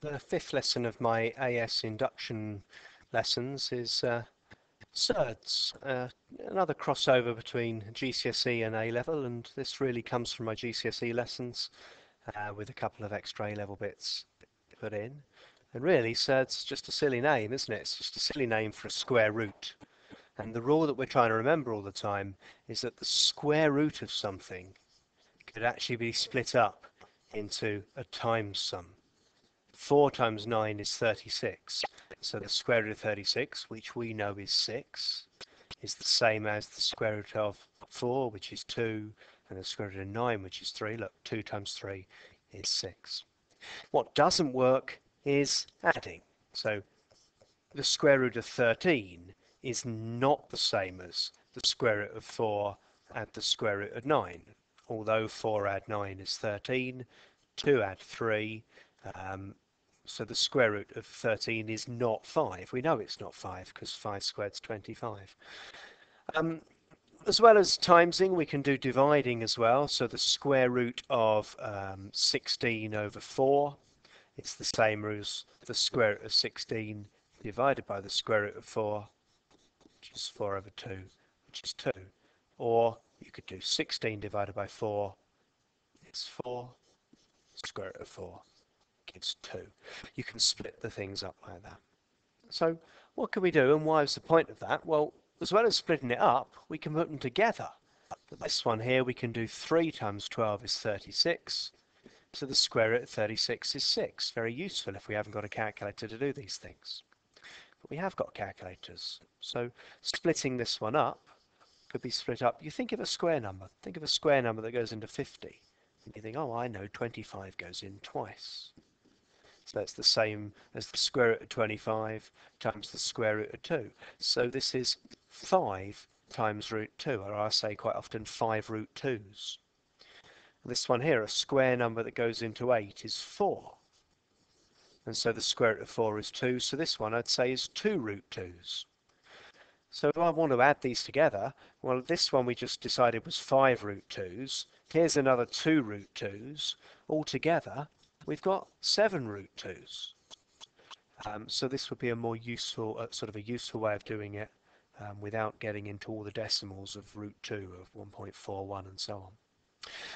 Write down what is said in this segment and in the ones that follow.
The fifth lesson of my AS induction lessons is surds, another crossover between GCSE and A-level, and this really comes from my GCSE lessons with a couple of extra A-level bits put in. And really, surds is just a silly name, isn't it? It's just a silly name for a square root. And the rule that we're trying to remember all the time is that the square root of something could actually be split up into a times sum. 4 times 9 is 36. So the square root of 36, which we know is 6, is the same as the square root of 4, which is 2, and the square root of 9, which is 3. Look, 2 times 3 is 6. What doesn't work is adding. So the square root of 13 is not the same as the square root of 4 add the square root of 9. Although 4 add 9 is 13, 2 add 3, so the square root of 13 is not 5. We know it's not 5 because 5 squared is 25. As well as timesing, we can do dividing as well. So the square root of 16 over 4, it's the same as the square root of 16 divided by the square root of 4, which is 4 over 2, which is 2. Or you could do 16 divided by 4, it's 4, square root of 4 gives 2. You can split the things up like that. So what can we do, and why is the point of that? Well, as well as splitting it up, we can put them together. This one here, we can do 3 times 12 is 36. So the square root of 36 is 6. Very useful if we haven't got a calculator to do these things. But we have got calculators. So splitting this one up could be split up. You think of a square number. Think of a square number that goes into 50. And you think, oh, I know 25 goes in twice. So that's the same as the square root of 25 times the square root of 2. So this is 5 times root 2, or I say quite often 5 root 2's. This one here, a square number that goes into 8, is 4. And so the square root of 4 is 2, so this one I'd say is 2 root 2's. So if I want to add these together, well, this one we just decided was 5 root 2's. Here's another 2 root 2's. Altogether, we've got 7 root 2's. So this would be a more useful, sort of a useful way of doing it without getting into all the decimals of root 2 of 1.41 and so on.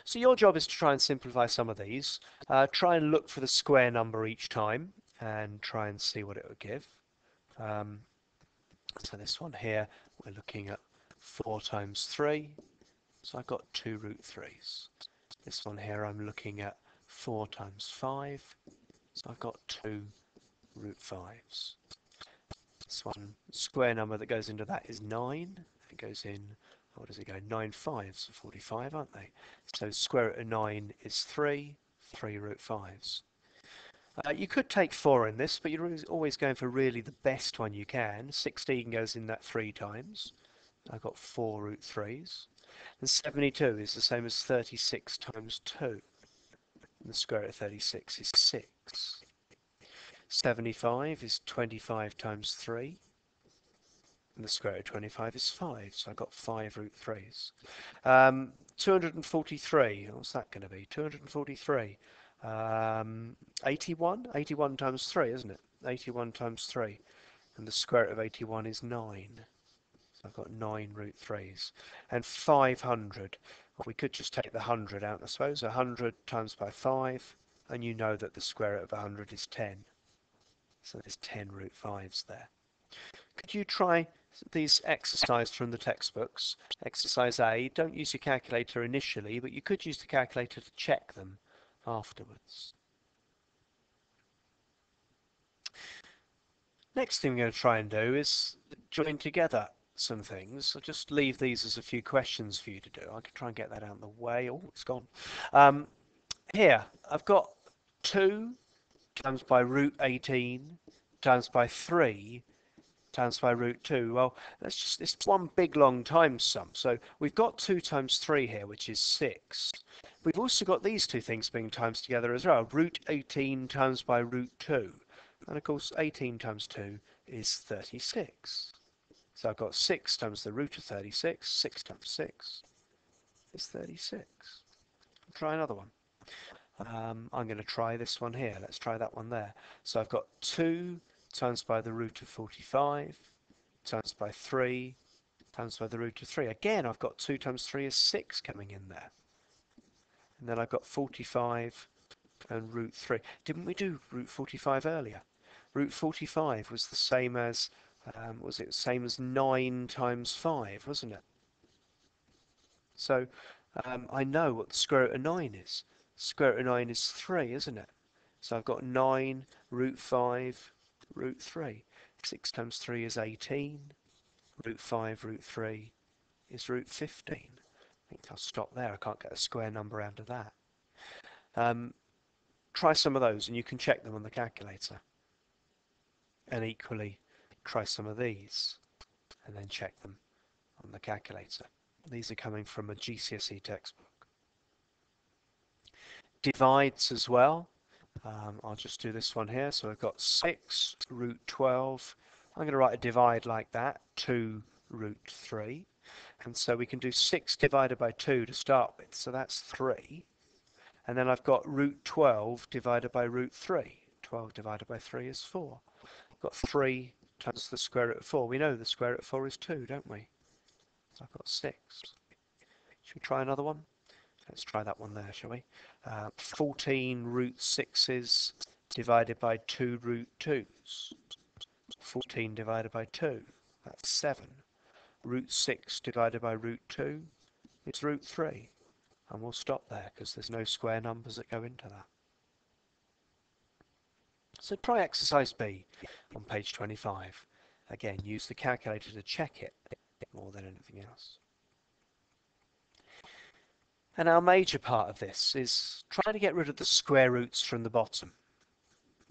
So your job is to try and simplify some of these. Try and look for the square number each time and try and see what it would give. So this one here, we're looking at 4 times 3. So I've got 2 root 3's. This one here, I'm looking at 4 times 5. So I've got 2 root 5's. This one, square number that goes into that is 9. It goes in, what does it go? 9 5's are 45, aren't they? So square root of 9 is 3 root 5's. You could take 4 in this, but you're always going for really the best one you can. 16 goes in that 3 times. I've got 4 root 3's. And 72 is the same as 36 times 2. And the square root of 36 is 6. 75 is 25 times 3. And the square root of 25 is 5. So I've got 5 root 3's. 243, what's that going to be? 243. 81? 81 times 3, isn't it? 81 times 3. And the square root of 81 is 9. So I've got 9 root 3's. And 500. Well, we could just take the 100 out, I suppose. 100 times by 5. And you know that the square root of 100 is 10. So there's 10 root 5's there. Could you try these exercises from the textbooks? Exercise A, don't use your calculator initially, but you could use the calculator to check them afterwards. Next thing we're going to try and do is join together some things. I'll just leave these as a few questions for you to do. I can try and get that out of the way. Oh, it's gone. Here, I've got 2 times by root 18 times by 3 times by root 2. Well, it's one big long times sum. So we've got 2 times 3 here, which is 6. We've also got these two things being times together as well. Root 18 times by root 2. And of course, 18 times 2 is 36. So I've got 6 times the root of 36. 6 times 6 is 36. I'll try another one. I'm going to try this one here. Let's try that one there. So I've got 2 times by the root of 45 times by 3 times by the root of 3. Again, I've got 2 times 3 is 6 coming in there. And then I've got 45 and root 3. Didn't we do root 45 earlier? Root 45 was the same as, was it the same as 9 times 5, wasn't it? So I know what the square root of 9 is. Square root of 9 is 3, isn't it? So I've got 9, root 5, root 3. 6 times 3 is 18. Root 5, root 3 is root 15. I think I'll stop there. I can't get a square number out of that. Try some of those and you can check them on the calculator. And equally, try some of these and then check them on the calculator. These are coming from a GCSE textbook. Divides as well. I'll just do this one here. So I've got 6 root 12. I'm going to write a divide like that, 2 root 3. And so we can do 6 divided by 2 to start with. So that's 3. And then I've got root 12 divided by root 3. 12 divided by 3 is 4. I've got 3 times the square root of 4. We know the square root of 4 is 2, don't we? So I've got 6. Should we try another one? Let's try that one there, shall we? 14 root 6's divided by 2 root 2's. 14 divided by 2, that's 7. Root 6 divided by root 2 is root 3. And we'll stop there because there's no square numbers that go into that. So try exercise B on page 25. Again, use the calculator to check it more than anything else. And our major part of this is trying to get rid of the square roots from the bottom.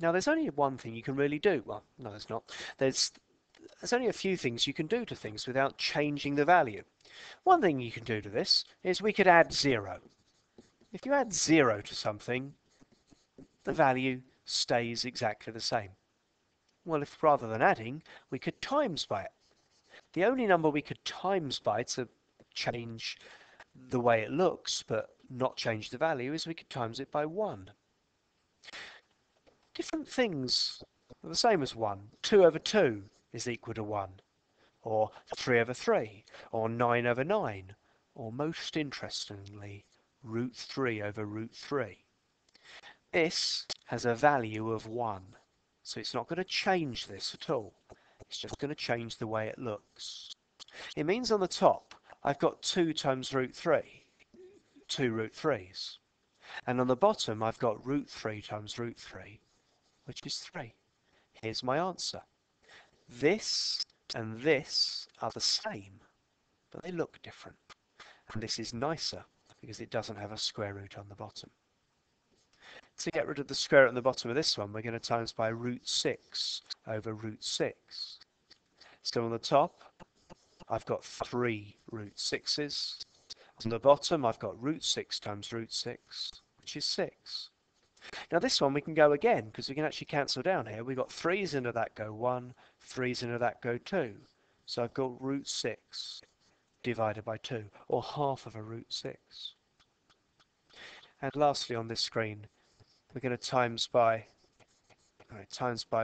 Now there's only one thing you can really do. Well, no there's not. There's only a few things you can do to things without changing the value. One thing you can do to this is we could add 0. If you add 0 to something, the value stays exactly the same. Well, if rather than adding, we could times by it. The only number we could times by to change the way it looks but not change the value is we could times it by 1. Different things are the same as 1. 2 over 2 is equal to 1, or 3 over 3, or 9 over 9, or most interestingly, root 3 over root 3. This has a value of 1, so it's not going to change this at all. It's just going to change the way it looks. It means on the top, I've got 2 times root 3, 2 root 3's. And on the bottom, I've got root 3 times root 3, which is 3. Here's my answer. This and this are the same, but they look different. And this is nicer because it doesn't have a square root on the bottom. To get rid of the square root on the bottom of this one, we're going to times by root 6 over root 6. So on the top, I've got 3 root 6's. On the bottom, I've got root 6 times root 6, which is 6. Now this one we can go again because we can actually cancel down here. We've got 3's into that go 1, 3's into that go 2. So I've got root 6 divided by 2, or half of a root 6. And lastly on this screen, we're going to times by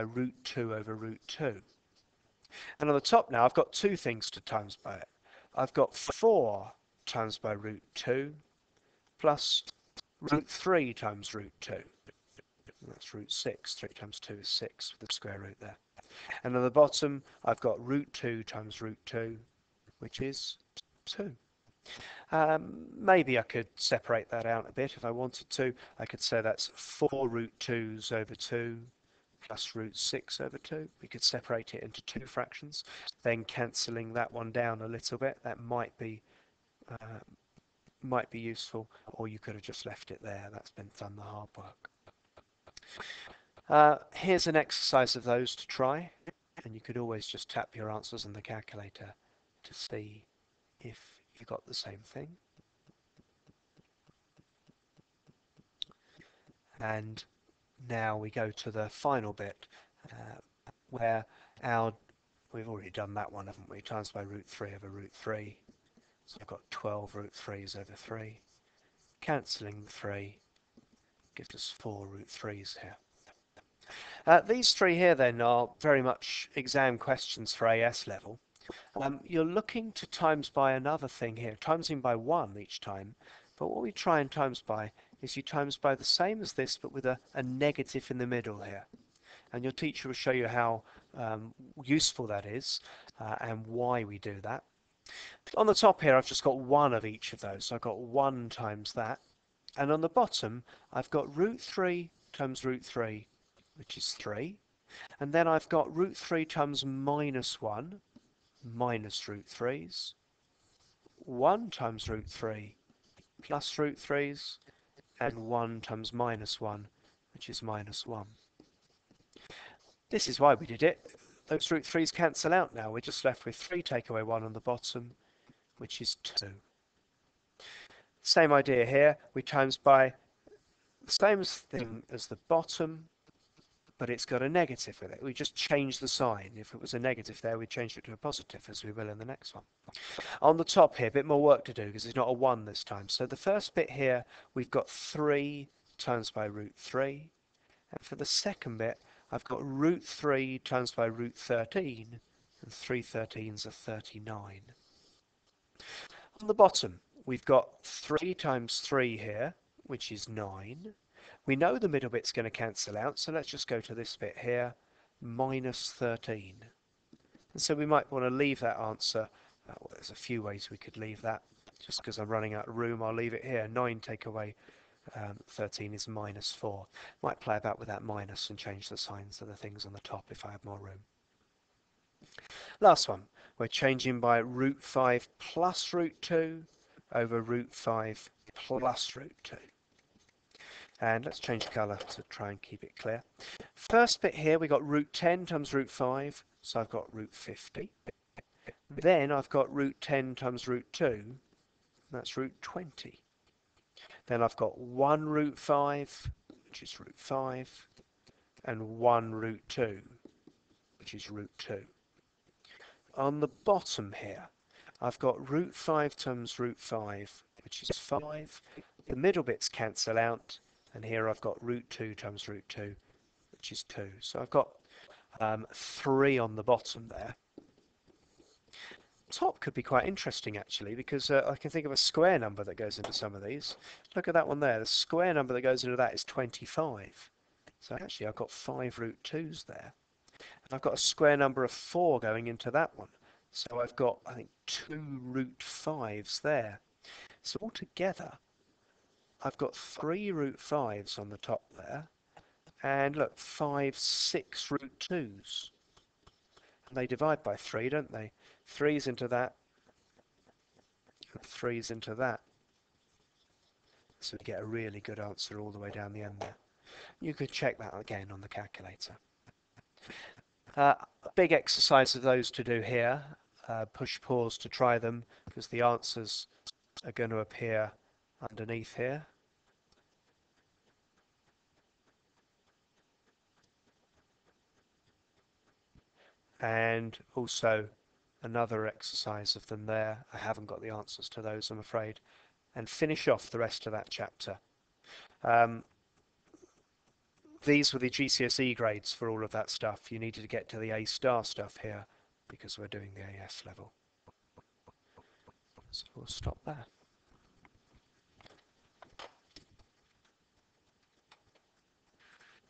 root 2 over root 2. And on the top now, I've got 2 things to times by it. I've got 4 times by root 2 plus root 3 times root 2. And that's root 6. 3 times 2 is 6 with the square root there. And on the bottom, I've got root 2 times root 2, which is 2. Maybe I could separate that out a bit if I wanted to. I could say that's 4 root 2's over 2 plus root 6 over 2. We could separate it into 2 fractions, then cancelling that one down a little bit. That might be useful, or you could have just left it there. That's been done the hard work. Here's an exercise of those to try, and you could always just tap your answers on the calculator to see if you got the same thing. And now we go to the final bit where we've already done that one, haven't we? Times by root 3 over root 3. So I've got 12 root 3's over 3. Cancelling the 3. gives us 4 root 3's here. These three here then are very much exam questions for AS level. You're looking to times by another thing here, timesing by 1 each time, but what we try and times by is you times by the same as this but with a negative in the middle here. And your teacher will show you how useful that is and why we do that. On the top here I've just got one of each of those, so I've got 1 times that, and on the bottom I've got root 3 times root 3, which is 3, and then I've got root 3 times minus 1, minus root 3's, 1 times root 3 plus root 3's, and 1 times minus 1, which is minus 1. This is why we did it. Those root 3's cancel out now. We're just left with 3 take away 1 on the bottom, which is 2. Same idea here. We times by the same thing as the bottom, but it's got a negative with it. We just change the sign. If it was a negative there, we'd change it to a positive, as we will in the next one. On the top here, a bit more work to do because it's not a 1 this time. So the first bit here, we've got 3 times by root 3. And for the second bit, I've got root 3 times by root 13. And 3 13's are 39. On the bottom, we've got 3 times 3 here, which is 9. We know the middle bit's going to cancel out, so let's just go to this bit here, minus 13. And so we might want to leave that answer. Well, there's a few ways we could leave that. Just because I'm running out of room, I'll leave it here. 9 take away 13 is minus 4. Might play about with that minus and change the signs of the things on the top if I have more room. Last one, we're changing by root 5 plus root 2 over root 5 plus root 2. And let's change colour to try and keep it clear. First bit here, we got root 10 times root 5, so I've got root 50. Then I've got root 10 times root 2, that's root 20. Then I've got 1 root 5, which is root 5, and 1 root 2, which is root 2. On the bottom here, I've got root 5 times root 5, which is 5. The middle bits cancel out, and here I've got root 2 times root 2, which is 2. So I've got 3 on the bottom there. Top could be quite interesting actually, because I can think of a square number that goes into some of these. Look at that one there. The square number that goes into that is 25. So actually I've got 5 root 2's there. And I've got a square number of 4 going into that one. So I've got, I think, 2 root 5's there. So altogether, I've got 3 root 5's on the top there. And look, 5, 6 root 2's. And they divide by 3, don't they? 3's into that, and 3's into that. So we get a really good answer all the way down the end there. You could check that again on the calculator. A big exercise of those to do here. Push pause to try them because the answers are going to appear underneath here. And also another exercise of them there. I haven't got the answers to those, I'm afraid. And finish off the rest of that chapter. These were the GCSE grades for all of that stuff. You needed to get to the A star stuff here because we're doing the AS level. So we'll stop there.